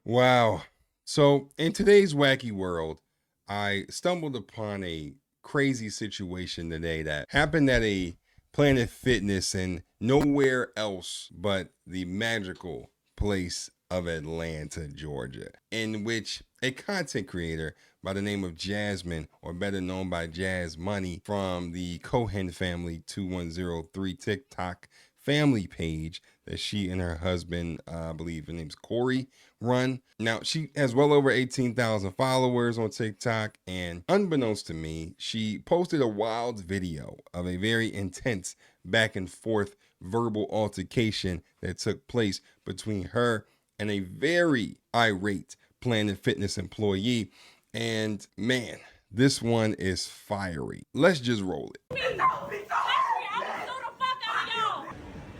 Wow. So, in today's wacky world, I stumbled upon a crazy situation today that happened at a Planet Fitness and nowhere else but the magical place of Atlanta, Georgia, in which a content creator by the name of Jasmine, or better known by Jazz Money, from the Cohen family 2103 TikTok family page that she and her husband, I believe his name's Corey, run. Now, she has well over 18,000 followers on TikTok, and unbeknownst to me, she posted a wild video of a very intense back and forth verbal altercation that took place between her and a very irate Planet Fitness employee. And man, this one is fiery. Let's just roll it.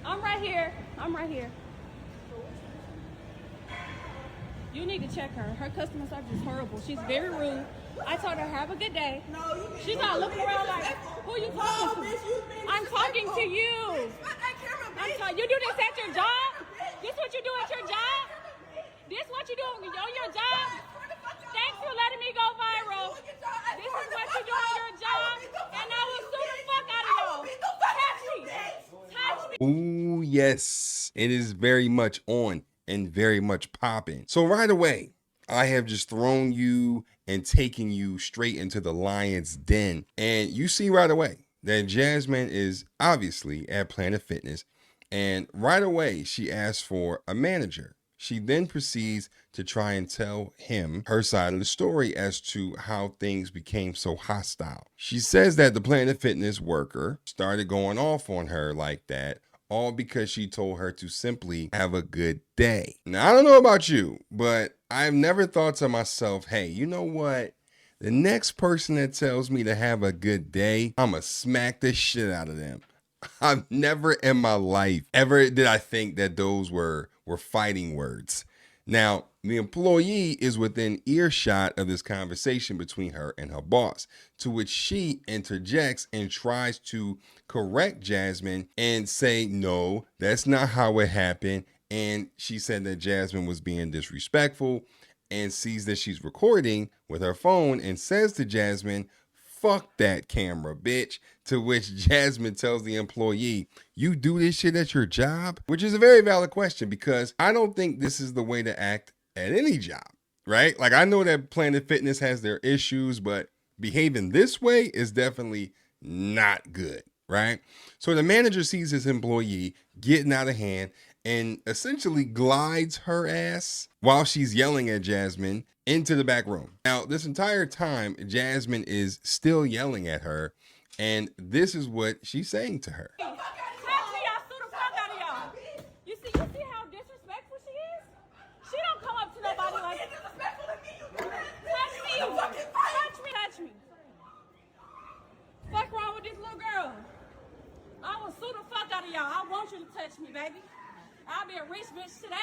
I'm right here. I'm right here. You need to check her. Her customer service is horrible. She's very rude. I told her, have a good day. She's not looking around like, who are you talking to? I'm talking to you. You do this at your job? This what you do at your job? This what you do on your job? Thanks for letting me go viral. This is what you do on your job, and I will sue the fuck out of y'all. Touch me. Ooh, yes. It is very much on and very much popping. So right away, I have just thrown you and taken you straight into the lion's den. And you see right away that Jasmine is obviously at Planet Fitness. And right away, she asks for a manager. She then proceeds to try and tell him her side of the story as to how things became so hostile. She says that the Planet Fitness worker started going off on her like that, all because she told her to simply have a good day. Now, I don't know about you, but I've never thought to myself, hey, you know what? The next person that tells me to have a good day, I'ma smack the shit out of them. I've never in my life ever did I think that those were fighting words. Now, the employee is within earshot of this conversation between her and her boss, to which she interjects and tries to correct Jasmine and say, no, that's not how it happened. And she said that Jasmine was being disrespectful, and sees that she's recording with her phone and says to Jasmine, fuck that camera, bitch. To which Jasmine tells the employee, you do this shit at your job? Which is a very valid question, because I don't think this is the way to act at any job, right? Like, I know that Planet Fitness has their issues, but behaving this way is definitely not good, right? So the manager sees his employee getting out of hand and essentially glides her ass while she's yelling at Jasmine into the back room. Now, this entire time, Jasmine is still yelling at her, and this is what she's saying to her. Touch me, I'll sue the fuck out of y'all. You see how disrespectful she is? She don't come up to nobody like that. Touch me. Touch me. Fuck wrong with this little girl? I will sue the fuck out of y'all. I want you to touch me, baby. I'll be a rich bitch today.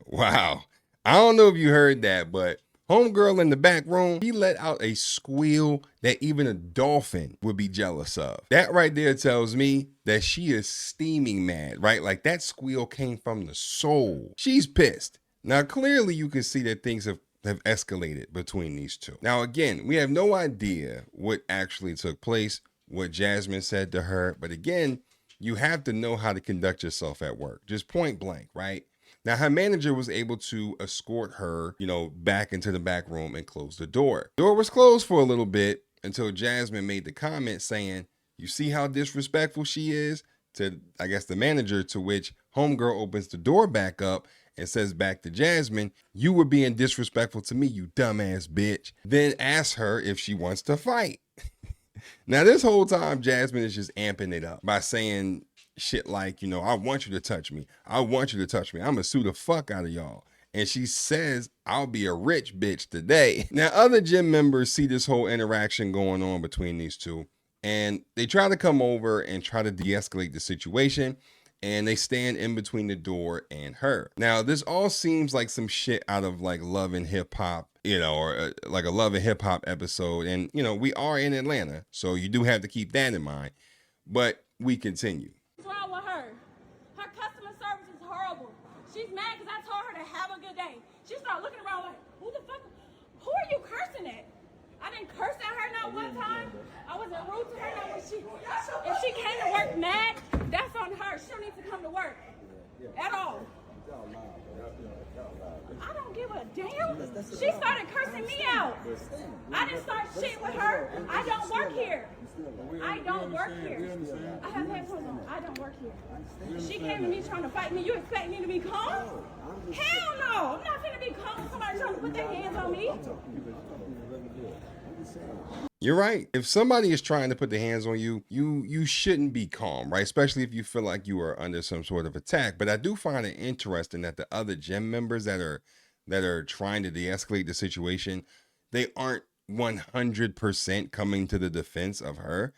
Wow. I don't know if you heard that, but homegirl in the back room, he let out a squeal that even a dolphin would be jealous of. That right there tells me that she is steaming mad, right? Like, that squeal came from the soul. She's pissed. Now, clearly you can see that things have escalated between these two. Now, again, we have no idea what actually took place, what Jasmine said to her. But again, you have to know how to conduct yourself at work, just point blank, right? Now, her manager was able to escort her, back into the back room and close the door. Door was closed for a little bit until Jasmine made the comment saying, you see how disrespectful she is, to, I guess, the manager, to which homegirl opens the door back up and says back to Jasmine, you were being disrespectful to me, you dumbass bitch. Then asks her if she wants to fight. Now, this whole time, Jasmine is just amping it up by saying shit like, I want you to touch me. I want you to touch me. I'm gonna sue the fuck out of y'all. And she says, I'll be a rich bitch today. Now, other gym members see this whole interaction going on between these two, and they try to come over and try to de-escalate the situation, and they stand in between the door and her. Now, this all seems like some shit out of like Love and Hip Hop, or like a Love and Hip Hop episode. And, we are in Atlanta, so you do have to keep that in mind. But we continue. What's wrong with her? Her customer service is horrible. She's mad because I told her to have a good day. She started looking around like, who the fuck? Who are you cursing at? I didn't curse at her not one time. I wasn't rude to her. Not when if she came to work mad, that's on her. She don't need to come to work at all. I don't give a damn. She started cursing me out. I didn't start shit with her. I don't work here. I don't work here. I have headphones on. I don't work here. She came to me trying to fight me. You expect me to be calm? Hell no. I'm not going to be calm when somebody trying to put their hands on me. You're right. If somebody is trying to put their hands on you, you shouldn't be calm, right? Especially if you feel like you are under some sort of attack. But I do find it interesting that the other gym members that are trying to de-escalate the situation, they aren't 100% coming to the defense of her,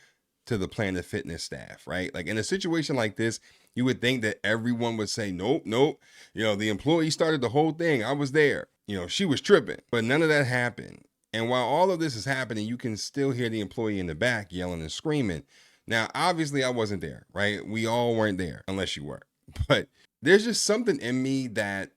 to the Planet Fitness staff, right? Like in a situation like this, you would think that everyone would say, nope. The employee started the whole thing. I was there. She was tripping. But none of that happened. And while all of this is happening, you can still hear the employee in the back yelling and screaming. Now, obviously, I wasn't there, right? We all weren't there, unless you were. But there's just something in me that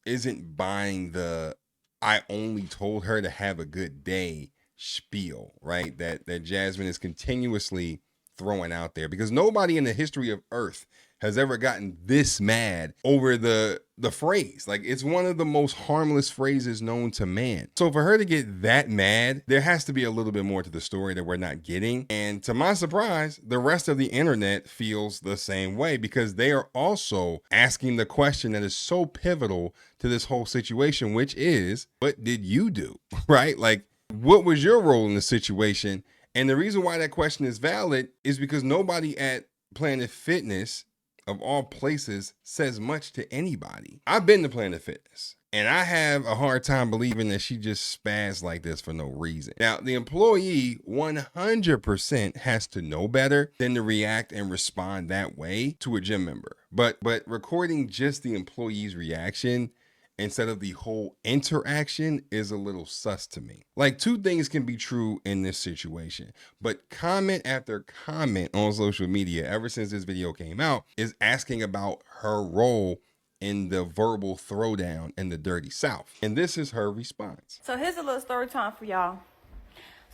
isn't buying the I only told her to have a good day spiel, right? That Jasmine is continuously throwing out there, because nobody in the history of Earth has ever gotten this mad over the phrase. Like, it's one of the most harmless phrases known to man. So for her to get that mad, there has to be a little bit more to the story that we're not getting. And to my surprise, the rest of the internet feels the same way, because they are also asking the question that is so pivotal to this whole situation, which is, what did you do? Right? Like, what was your role in the situation? And the reason why that question is valid is because nobody at Planet Fitness, of all places, says much to anybody. I've been to Planet Fitness, and I have a hard time believing that she just spazzed like this for no reason. Now, the employee 100% has to know better than to react and respond that way to a gym member. But recording just the employee's reaction instead of the whole interaction is a little sus to me. Like, two things can be true in this situation, but comment after comment on social media ever since this video came out is asking about her role in the verbal throwdown in the Dirty South. And this is her response. So here's a little story time for y'all.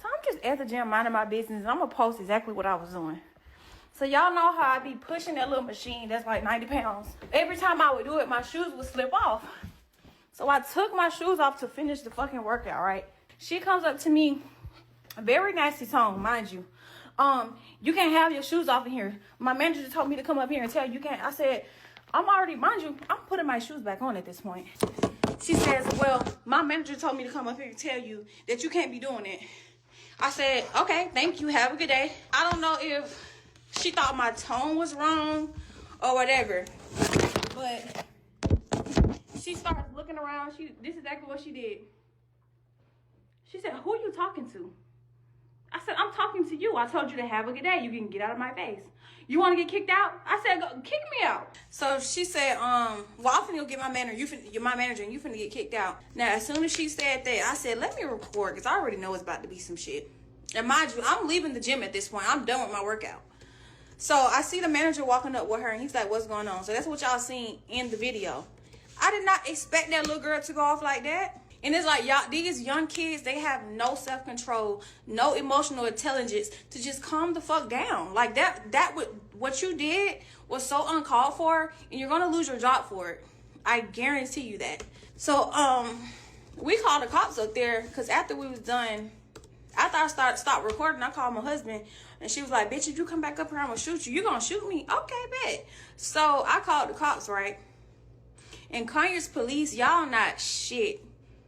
So I'm just at the gym minding my business, and I'm gonna post exactly what I was doing. So y'all know how I be pushing that little machine that's like 90 pounds. Every time I would do it, my shoes would slip off. So I took my shoes off to finish the fucking workout, right? She comes up to me, a very nasty tone, mind you. You can't have your shoes off in here. My manager just told me to come up here and tell you can't. I said, mind you, I'm putting my shoes back on at this point. She says, well, my manager told me to come up here and tell you that you can't be doing it. I said, okay, thank you. Have a good day. I don't know if she thought my tone was wrong or whatever, but she started looking around. This is exactly what she did. She said, who are you talking to? I said, I'm talking to you. I told you to have a good day. You can get out of my face. You want to get kicked out? I said, go, kick me out. So she said, well, I'm finna go get my manager. You're my manager, and you finna get kicked out. Now, as soon as she said that, I said, let me record, because I already know it's about to be some shit. And mind you, I'm leaving the gym at this point. I'm done with my workout. So I see the manager walking up with her, and he's like, what's going on? So that's what y'all seen in the video. I did not expect that little girl to go off like that. And it's like, y'all, these young kids, they have no self-control, no emotional intelligence to just calm the fuck down. Like what you did was so uncalled for, and you're gonna lose your job for it. I guarantee you that. So we called the cops up there, because after we was done, after I stopped recording, I called my husband, and she was like, bitch, if you come back up here, I'm gonna shoot you. You gonna shoot me? Okay, bet. So I called the cops, right? And Conyers police, y'all not shit.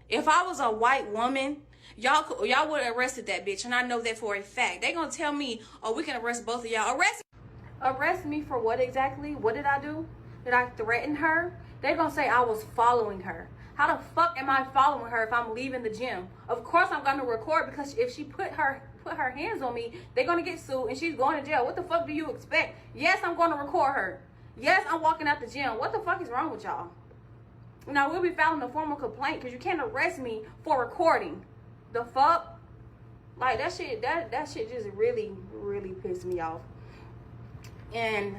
If I was a white woman, y'all would have arrested that bitch, and I know that for a fact. They gonna tell me, oh, we can arrest both of y'all. Arrest me for what exactly? What did I do? Did I threaten her? They gonna say I was following her. How the fuck am I following her if I'm leaving the gym? Of course I'm gonna record, because if she put her hands on me, they're gonna get sued and she's going to jail. What the fuck do you expect? Yes, I'm gonna record her. Yes, I'm walking out the gym. What the fuck is wrong with y'all? Now, we'll be filing a formal complaint, because you can't arrest me for recording. The fuck? Like, that shit just really, really pissed me off. And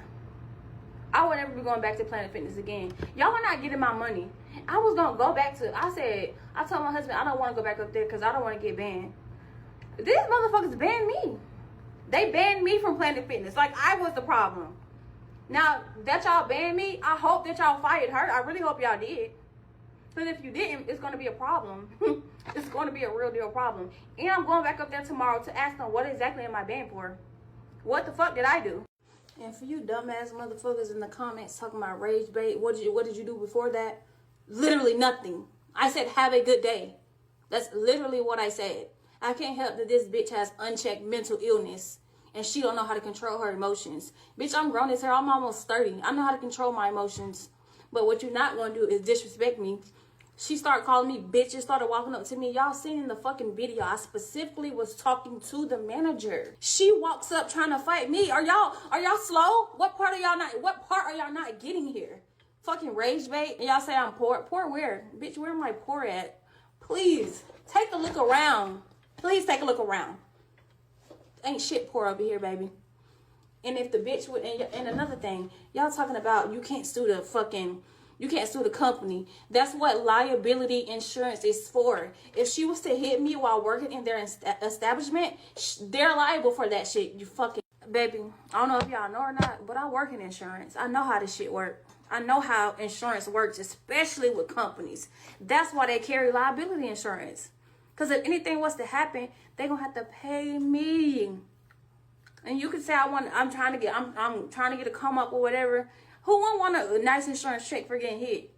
I would never be going back to Planet Fitness again. Y'all are not getting my money. I was gonna go back to, I told my husband I don't want to go back up there because I don't want to get banned. These motherfuckers banned me. They banned me from Planet Fitness. Like I was the problem. Now that y'all banned me, I hope that y'all fired her. I really hope y'all did. Because if you didn't, it's going to be a problem. It's going to be a real deal problem. And I'm going back up there tomorrow to ask them what exactly am I banned for? What the fuck did I do? And for you dumbass motherfuckers in the comments talking about rage bait, what did you do before that? Literally nothing. I said have a good day. That's literally what I said. I can't help that this bitch has unchecked mental illness and she don't know how to control her emotions. Bitch, I'm grown as hell. I'm almost 30. I know how to control my emotions. But what you're not going to do is disrespect me. She started calling me bitches, started walking up to me. Y'all seen in the fucking video, I specifically was talking to the manager. She walks up trying to fight me. Are y'all slow? What part are y'all not getting here? Fucking rage bait. And y'all say I'm poor. Poor where? Bitch, where am I poor at? Please, take a look around. Please take a look around. Ain't shit poor over here, baby. And if the bitch would, and another thing, y'all talking about you can't sue the company. That's what liability insurance is for. If she was to hit me while working in their establishment, they're liable for that shit. You fucking, baby, I don't know if y'all know or not, but I work in insurance. I know how this shit works. I know how insurance works, especially with companies. That's why they carry liability insurance. Because if anything was to happen, they're going to have to pay me. And you could say I'm trying to get a come up or whatever. Who wouldn't want a nice insurance check for getting hit?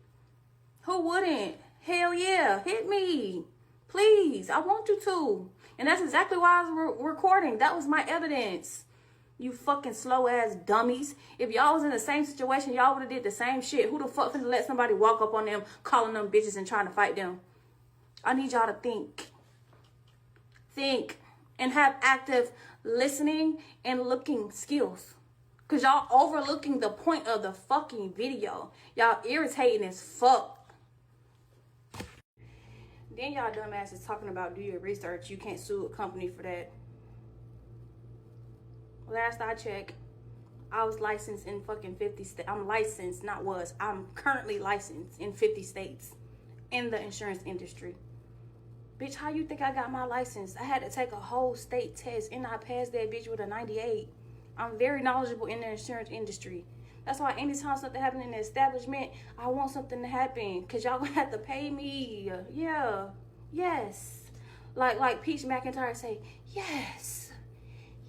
Who wouldn't? Hell yeah, hit me. Please, I want you to. And that's exactly why I was recording. That was my evidence. You fucking slow ass dummies. If y'all was in the same situation, y'all would have did the same shit. Who the fuck finna let somebody walk up on them, calling them bitches and trying to fight them? I need y'all to think. Think. And have active listening and looking skills. Because y'all overlooking the point of the fucking video. Y'all irritating as fuck. Then y'all dumbasses talking about do your research. You can't sue a company for that. Last I checked, I was licensed in fucking 50 states. I'm licensed, not was. I'm currently licensed in 50 states in the insurance industry. Bitch, how you think I got my license? I had to take a whole state test and I passed that bitch with a 98. I'm very knowledgeable in the insurance industry. That's why anytime something happens in the establishment, I want something to happen. Because y'all gonna have to pay me. Yeah. Yes. Like Peach McIntyre say, yes.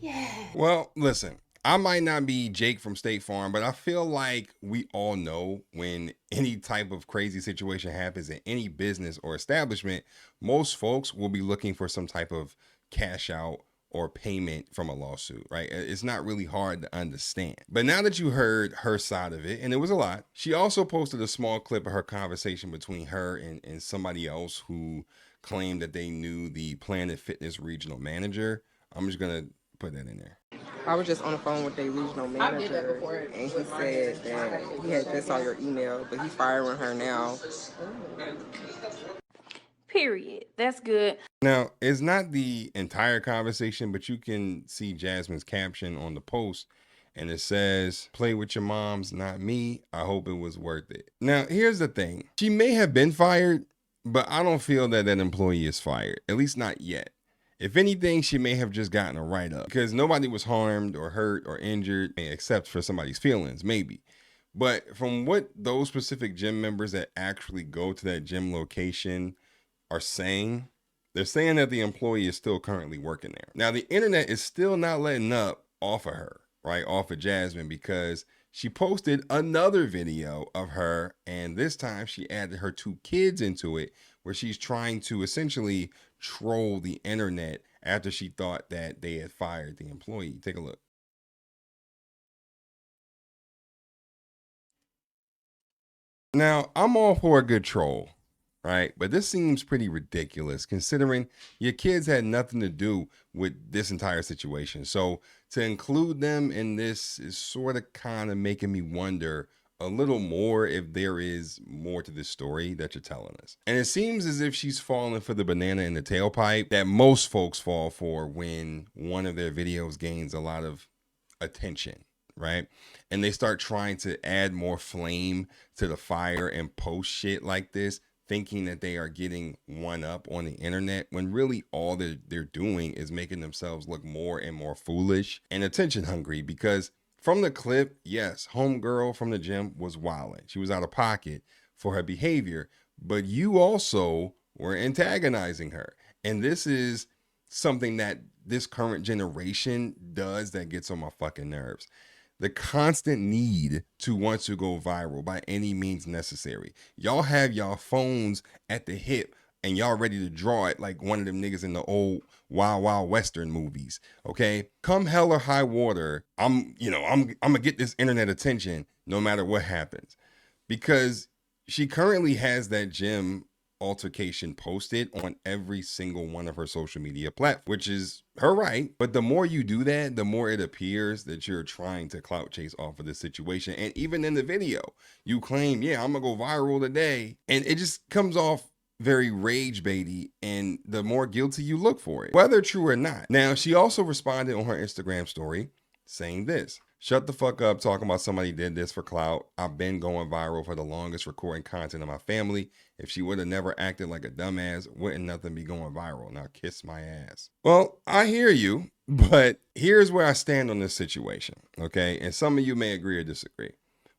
Yes. Well, listen, I might not be Jake from State Farm, but I feel like we all know when any type of crazy situation happens in any business or establishment, most folks will be looking for some type of cash out or payment from a lawsuit, right? It's not really hard to understand. But now that you heard her side of it, and it was a lot, she also posted a small clip of her conversation between her and somebody else who claimed that they knew the Planet Fitness regional manager. I'm just gonna put that in there. I was just on the phone with the regional manager, and he said that he had just saw your email, but he's firing her now. Period. That's good. Now, it's not the entire conversation, but you can see Jasmine's caption on the post, and it says, "Play with your moms, not me. I hope it was worth it." Now, here's the thing. She may have been fired, but I don't feel that that employee is fired, at least not yet. If anything, she may have just gotten a write-up because nobody was harmed or hurt or injured except for somebody's feelings, maybe. But from what those specific gym members that actually go to that gym location are saying, they're saying that the employee is still currently working there. Now, the internet is still not letting up off of her, right? Off of Jasmine, because she posted another video of her, and this time she added her 2 kids into it, where she's trying to essentially troll the internet after she thought that they had fired the employee. Take a look. Now, I'm all for a good troll, right? But this seems pretty ridiculous considering your kids had nothing to do with this entire situation. So to include them in this is sort of kind of making me wonder a little more if there is more to this story that you're telling us. And it seems as if she's falling for the banana in the tailpipe that most folks fall for when one of their videos gains a lot of attention, right? And they start trying to add more flame to the fire and post shit like this, thinking that they are getting one up on the internet, when really all they're doing is making themselves look more and more foolish and attention hungry. Because from the clip, yes, homegirl from the gym was wilding. She was out of pocket for her behavior, but you also were antagonizing her. And this is something that this current generation does that gets on my fucking nerves. The constant need to want to go viral by any means necessary. Y'all have y'all phones at the hip and y'all ready to draw it like one of them niggas in the old Wild Wild Western movies. Okay, come hell or high water, I'm gonna get this internet attention no matter what happens, because she currently has that gym altercation posted on every single one of her social media platforms, which is her right. But the more you do that, the more it appears that you're trying to clout chase off of the situation. And even in the video, you claim, yeah, I'm gonna go viral today. And it just comes off very rage baity, and the more guilty you look for it, whether true or not. Now, she also responded on her Instagram story saying this: shut the fuck up talking about somebody did this for clout. I've been going viral for the longest, recording content of my family. If she would have never acted like a dumbass, wouldn't nothing be going viral. Now kiss my ass. Well, I hear you, but here's where I stand on this situation, okay? And some of you may agree or disagree.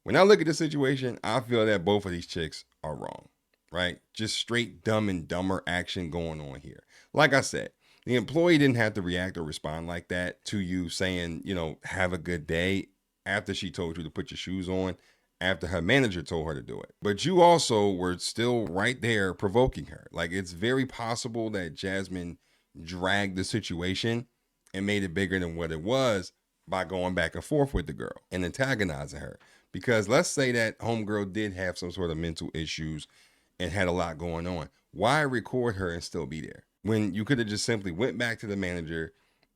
When I look at the situation, I feel that both of these chicks are wrong, right? Just straight dumb and dumber action going on here. Like I said, the employee didn't have to react or respond like that to you saying, have a good day, after she told you to put your shoes on, after her manager told her to do it. But you also were still right there provoking her. Like, it's very possible that Jasmine dragged the situation and made it bigger than what it was by going back and forth with the girl and antagonizing her. Because let's say that homegirl did have some sort of mental issues and had a lot going on. Why record her and still be there when you could have just simply went back to the manager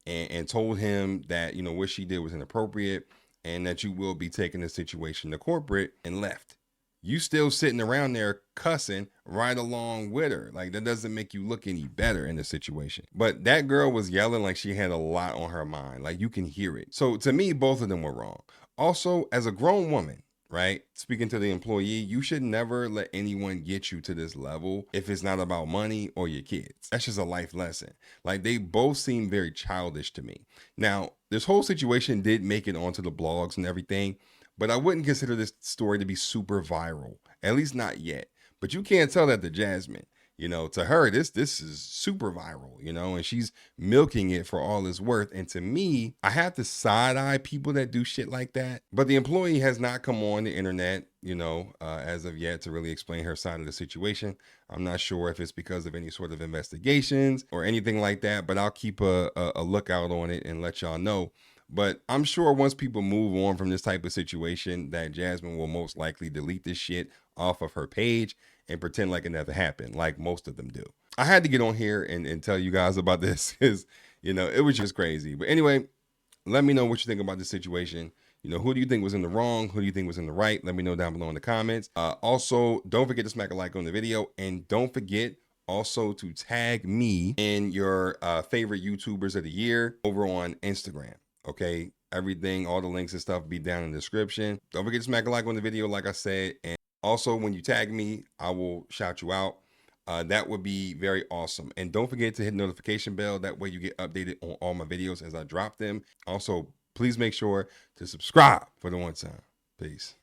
and told him that, what she did was inappropriate and that you will be taking the situation to corporate, and left? You still sitting around there cussing right along with her. Like, that doesn't make you look any better in the situation. But that girl was yelling like she had a lot on her mind. Like, you can hear it. So to me, both of them were wrong. Also, as a grown woman, right? Speaking to the employee, you should never let anyone get you to this level if it's not about money or your kids. That's just a life lesson. Like, they both seem very childish to me. Now, this whole situation did make it onto the blogs and everything, but I wouldn't consider this story to be super viral, at least not yet. But you can't tell that to Jasmine. To her, this is super viral, and she's milking it for all it's worth. And to me, I have to side eye people that do shit like that. But the employee has not come on the internet, as of yet, to really explain her side of the situation. I'm not sure if it's because of any sort of investigations or anything like that, but I'll keep a lookout on it and let y'all know. But I'm sure once people move on from this type of situation, that Jasmine will most likely delete this shit off of her page and pretend like it never happened, like most of them do. I had to get on here and tell you guys about this because, it was just crazy. But anyway, let me know what you think about this situation. Who do you think was in the wrong? Who do you think was in the right? Let me know down below in the comments. Also, don't forget to smack a like on the video, and don't forget also to tag me in your favorite YouTubers of the year over on Instagram. Okay, everything, all the links and stuff be down in the description. Don't forget to smack a like on the video, like I said. And also, when you tag me, I will shout you out. That would be very awesome. And don't forget to hit the notification bell. That way you get updated on all my videos as I drop them. Also, please make sure to subscribe for the one time. Peace.